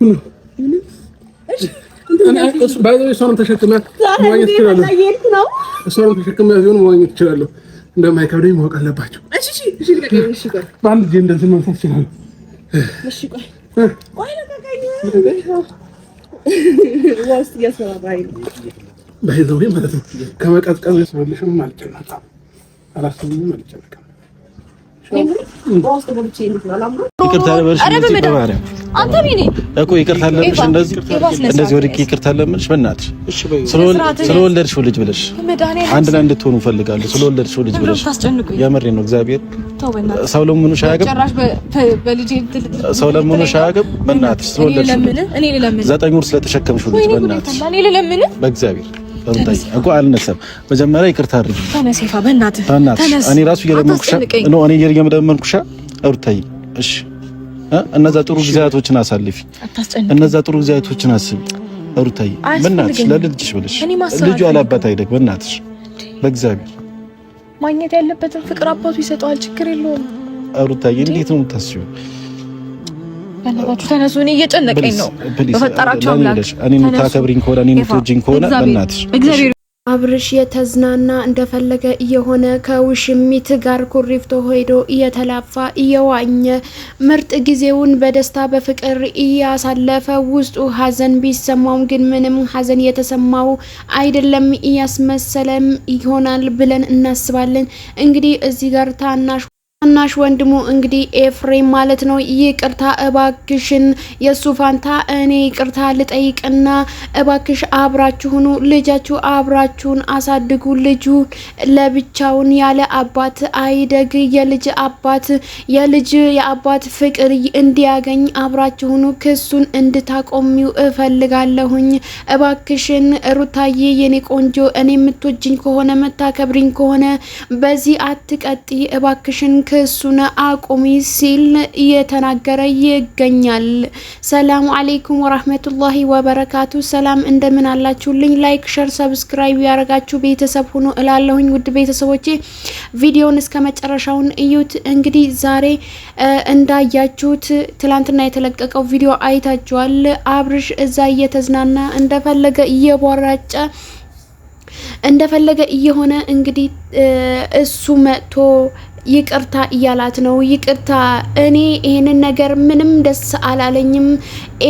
انا بايدو يسون تشكمه ማግኘት ይችላል እሷን ተሸክመ ቢሆን ማግኘት ይችላል እንደማይከብደኝ ማወቅ አለባችሁ እሺ ልቀቀኝ እሺ ቆይ ባንድ ጊዜ እንደዚህ መንፈስ ይችላል እሺ ቆይ ልቀቀኝ ዋስ ያሰራባይ ባይዘው ማለት ነው ከመቀዝቀዝ ያስፈልሽም ማለት ነው አላስብም ማለት ነው ይቅርታ ለበልሽ አንተ ቢኒ እኮ ይቅርታ ለበልሽ እንደዚህ ወድቄ ይቅርታ ለምልሽ በእናትሽ ስለወለድሽው ልጅ ብለሽ አንድ ላይ እንድትሆኑ ፈልጋለሁ ስለወለድሽው ልጅ ብለሽ የምሬ ነው እግዚአብሔር ሰው ለምኑሽ አያገብ ሰው ለምኑሽ አያገብ በእናትሽ ስለወለድሽው እኔ ለምን 9 ወር ስለተሸከምሽው ልጅ በእናትሽ እኔ ለምን በእግዚአብሔር በእንታይ እኮ አልነሳም መጀመሪያ ይቅርታ አድርጊ ተነሲፋ በእናትህ ተነስ እኔ ራሱ እየለመንኩሽ ነው እኔ እየለመንኩሽ አውርታይ እሺ እነዛ ጥሩ ጊዜያቶችን አሳልፊ እነዛ ጥሩ ጊዜያቶችን አስቢ አውርታይ በእናትሽ ለልጅሽ ብለሽ ልጁ ያላባት አይደግ በእናትሽ በእግዚአብሔር ማግኘት ያለበትን ፍቅር አባቱ ይሰጣል ችግር የለውም አውርታይ እንዴት ነው የምታስቢው በእናታችሁ ተነሱ እኔ እየጨነቀኝ ነው በፈጠራችሁ አምላክ እኔን ታከብሪኝ ከሆነ እኔን ትወጂኝ ከሆነ በእናትሽ እግዚአብሔር አብርሽ የተዝናና እንደፈለገ እየሆነ ከውሽሚት ጋር ኩሪፍቶ ሄዶ እየተላፋ እየዋኘ ምርጥ ጊዜውን በደስታ በፍቅር እያሳለፈ ውስጡ ሀዘን ቢሰማው ግን ምንም ሀዘን የተሰማው አይደለም እያስመሰለም ይሆናል ብለን እናስባለን እንግዲህ እዚህ ጋር ታናሽ ወንድሙ እንግዲህ ኤፍሬም ማለት ነው ይቅርታ እባክሽን የሱ ፋንታ እኔ ይቅርታ ልጠይቅና እባክሽ አብራችሁኑ ልጃችሁ አብራችሁን አሳድጉ ልጁ ለብቻውን ያለ አባት አይደግ የልጅ የአባት ፍቅር እንዲያገኝ አብራችሁኑ ክሱን እንድታቆሚው እፈልጋለሁኝ እባክሽን ሩታዬ የኔ ቆንጆ እኔ የምትወጂኝ ከሆነ መታከብሪኝ ከሆነ በዚህ አትቀጢ እባክሽን ክሱን አቁሚ ሲል እየተናገረ ይገኛል። ሰላም አለይኩም ወራህመቱላሂ ወበረካቱ። ሰላም እንደምን አላችሁልኝ? ላይክ ሼር ሰብስክራይብ ያረጋችሁ ቤተሰብ ሁኑ እላለሁኝ። ውድ ቤተሰቦቼ ቪዲዮውን እስከ መጨረሻውን እዩት። እንግዲህ ዛሬ እንዳያችሁት ትላንትና የተለቀቀው ቪዲዮ አይታችኋል። አብርሽ እዛ እየተዝናና እንደፈለገ እየቦራጨ እንደፈለገ እየሆነ እንግዲህ እሱ መጥቶ ይቅርታ እያላት ነው ይቅርታ እኔ ይሄንን ነገር ምንም ደስ አላለኝም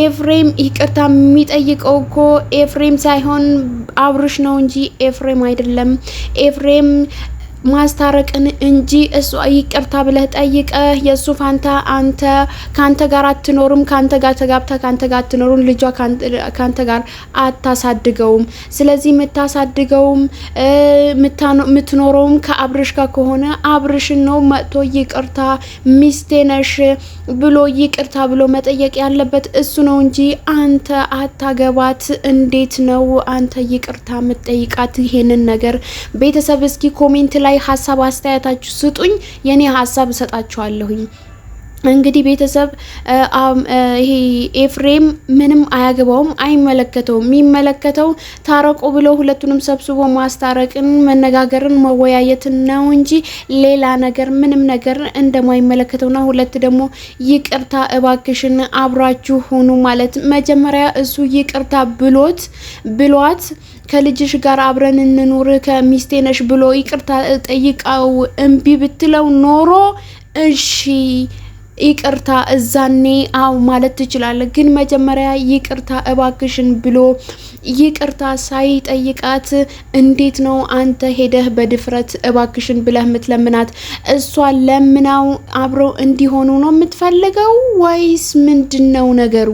ኤፍሬም ይቅርታ የሚጠይቀው እኮ ኤፍሬም ሳይሆን አብርሽ ነው እንጂ ኤፍሬም አይደለም ኤፍሬም ማስታረቅን እንጂ እሱ ይቅርታ ብለህ ጠይቀህ የሱ ፋንታ አንተ ካንተ ጋር አትኖርም ካንተ ጋር ተጋብታ ካንተ ጋር አትኖርም ልጇ ካንተ ጋር አታሳድገውም ስለዚህ የምታሳድገውም የምትኖረውም ከአብርሽ ጋር ከሆነ አብርሽን ነው መጥቶ ይቅርታ ሚስቴ ነሽ ብሎ ይቅርታ ብሎ መጠየቅ ያለበት እሱ ነው እንጂ አንተ አታገባት እንዴት ነው አንተ ይቅርታ የምትጠይቃት ይሄንን ነገር ቤተሰብ እስኪ ኮሜንት ላይ ሐሳብ አስተያየታችሁ ስጡኝ የኔ ሐሳብ እሰጣችኋለሁኝ እንግዲህ ቤተሰብ ይሄ ኤፍሬም ምንም አያገባውም አይመለከተውም የሚመለከተው ታረቁ ብሎ ሁለቱንም ሰብስቦ ማስታረቅን መነጋገርን መወያየትን ነው እንጂ ሌላ ነገር ምንም ነገር እንደማይመለከተውና ሁለት ደግሞ ይቅርታ እባክሽን አብራችሁ ሆኑ ማለት መጀመሪያ እሱ ይቅርታ ብሏት ከልጅሽ ጋር አብረን እንኑር ከሚስቴ ነሽ ብሎ ይቅርታ ጠይቃው እምቢ ብትለው ኖሮ እሺ ይቅርታ እዛኔ አው ማለት ትችላለህ ግን መጀመሪያ ይቅርታ እባክሽን ብሎ ይቅርታ ሳይጠይቃት እንዴት ነው አንተ ሄደህ በድፍረት እባክሽን ብለህ ምትለምናት እሷ ለምናው አብረው እንዲሆኑ ነው የምትፈልገው ወይስ ምንድነው ነገሩ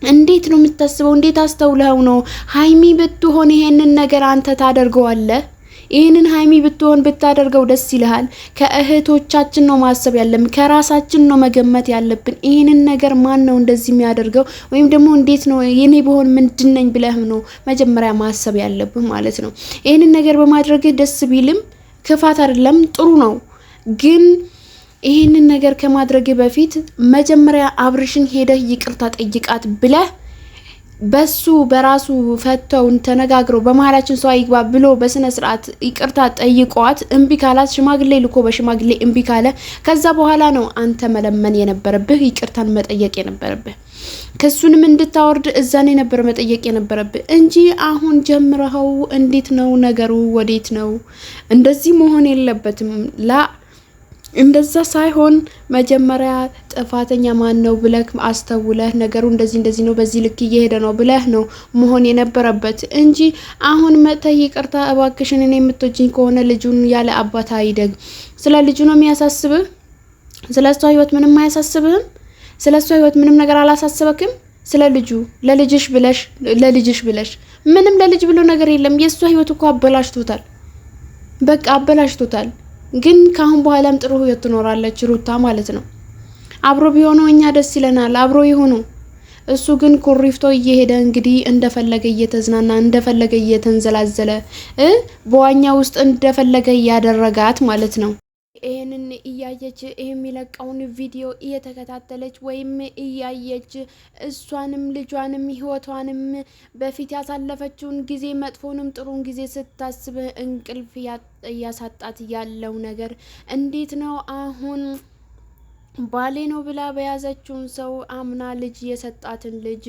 እንዴት ነው የምታስበው እንዴት አስተውለው ነው ሃይሚ ብትሆን ይሄንን ነገር አንተ ታደርገዋለህ ይሄንን ሃይሚ ብትሆን ብታደርገው ደስ ይልሃል ከእህቶቻችን ነው ማሰብ ያለብን ከራሳችን ነው መገመት ያለብን ይሄንን ነገር ማን ነው እንደዚህ የሚያደርገው ወይም ደግሞ እንዴት ነው የኔ በሆን ምንድነኝ ብለህ ነው መጀመሪያ ማሰብ ያለብን ማለት ነው ይሄንን ነገር በማድረግ ደስ ቢልም ክፋት አይደለም ጥሩ ነው ግን ይሄንን ነገር ከማድረግ በፊት መጀመሪያ አብርሽን ሄደህ ይቅርታ ጠይቃት ብለህ በሱ በራሱ ፈተውን ተነጋግረው በመሃላችን ሰው አይግባ ብሎ በስነ ስርዓት ይቅርታ ጠይቋት እምቢ ካላት ሽማግሌ ልኮ በሽማግሌ እምቢ ካለ ከዛ በኋላ ነው አንተ መለመን የነበረብህ ይቅርታን መጠየቅ የነበረብህ። ክሱንም እንድታወርድ እዛኔ ነበር መጠየቅ የነበረብህ እንጂ አሁን ጀምረኸው እንዴት ነው ነገሩ? ወዴት ነው? እንደዚህ መሆን የለበትም። እንደዛ ሳይሆን መጀመሪያ ጥፋተኛ ማን ነው ብለህ አስተውለህ ነገሩ እንደዚህ ነው በዚህ ልክ እየሄደ ነው ብለህ ነው መሆን የነበረበት እንጂ አሁን መተህ ይቅርታ እባክሽን እኔ የምትወጂኝ ከሆነ ልጁን ያለ አባት አይደግ። ስለ ልጁ ነው የሚያሳስብህ? ስለ እሷ ህይወት ምንም አያሳስብህም? ስለ እሷ ህይወት ምንም ነገር አላሳስበክም? ስለ ልጁ ለልጅሽ ብለሽ ምንም ለልጅ ብሎ ነገር የለም። የእሷ ህይወት እኮ አበላሽቶታል፣ በቃ አበላሽቶታል። ግን ካሁን በኋላም ጥሩ ህይወት ትኖራለች ሩታ ማለት ነው። አብሮ ቢሆኑ እኛ ደስ ይለናል፣ አብሮ ይሁኑ። እሱ ግን ኩሪፍቶ እየሄደ እንግዲህ እንደፈለገ እየተዝናና እንደፈለገ እየተንዘላዘለ በዋኛ ውስጥ እንደፈለገ እያደረጋት ማለት ነው። ይሄንን እያየች የሚለቀውን ቪዲዮ እየተከታተለች ወይም እያየች እሷንም ልጇንም ህይወቷንም በፊት ያሳለፈችውን ጊዜ መጥፎንም ጥሩን ጊዜ ስታስብ እንቅልፍ እያሳጣት ያለው ነገር እንዴት ነው? አሁን ባሌ ነው ብላ በያዘችውን ሰው አምና ልጅ የሰጣትን ልጅ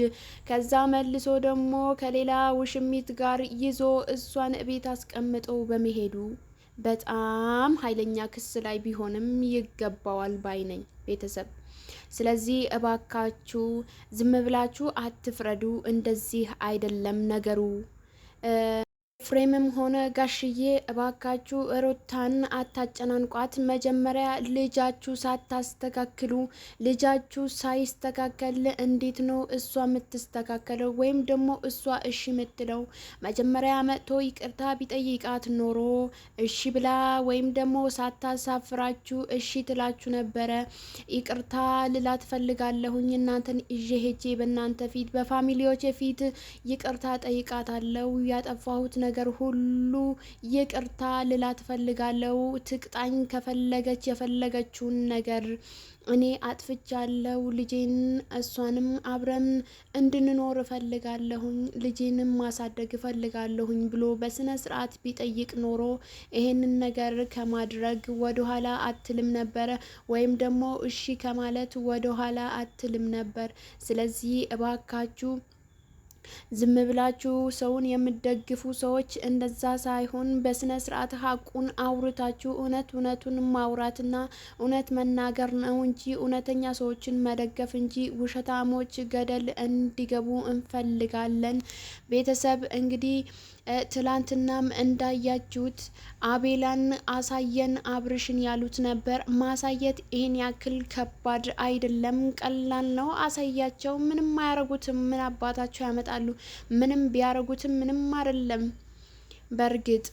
ከዛ መልሶ ደግሞ ከሌላ ውሽሚት ጋር ይዞ እሷን ቤት አስቀምጠው በመሄዱ በጣም ኃይለኛ ክስ ላይ ቢሆንም ይገባዋል ባይነኝ ቤተሰብ። ስለዚህ እባካችሁ ዝም ብላችሁ አትፍረዱ። እንደዚህ አይደለም ነገሩ። ፍሬምም ሆነ ጋሽዬ እባካችሁ ሩታን አታጨናንቋት። መጀመሪያ ልጃችሁ ሳታስተካክሉ ልጃችሁ ሳይስተካከል እንዴት ነው እሷ የምትስተካከለው? ወይም ደግሞ እሷ እሺ የምትለው? መጀመሪያ መጥቶ ይቅርታ ቢጠይቃት ኖሮ እሺ ብላ ወይም ደግሞ ሳታሳፍራችሁ እሺ ትላችሁ ነበረ። ይቅርታ ልላት ፈልጋለሁኝ እናንተን ይዤ ሄጄ በእናንተ ፊት በፋሚሊዎች ፊት ይቅርታ ጠይቃታለሁ ያጠፋሁት ነገር ሁሉ ይቅርታ ልላት ፈልጋለሁ። ትቅጣኝ ከፈለገች የፈለገችውን ነገር እኔ አጥፍቻለሁ። ልጄን እሷንም አብረን እንድንኖር እፈልጋለሁኝ፣ ልጄንም ማሳደግ እፈልጋለሁኝ ብሎ በስነ ስርዓት ቢጠይቅ ኖሮ ይሄንን ነገር ከማድረግ ወደኋላ አትልም ነበረ፣ ወይም ደግሞ እሺ ከማለት ወደኋላ አትልም ነበር። ስለዚህ እባካችሁ ዝም ብላችሁ ሰውን የምትደግፉ ሰዎች እንደዛ ሳይሆን በስነ ስርዓት ሀቁን አውርታችሁ እውነቱን ማውራትና እውነት መናገር ነው እንጂ እውነተኛ ሰዎችን መደገፍ እንጂ ውሸታሞች ገደል እንዲገቡ እንፈልጋለን። ቤተሰብ እንግዲህ ትላንትናም እንዳያችሁት አቤላን አሳየን አብርሽን ያሉት ነበር። ማሳየት ይሄን ያክል ከባድ አይደለም፣ ቀላል ነው። አሳያቸው። ምንም አያረጉትም። ምን አባታቸው ያመጣሉ? ምንም ቢያረጉትም ምንም አይደለም በእርግጥ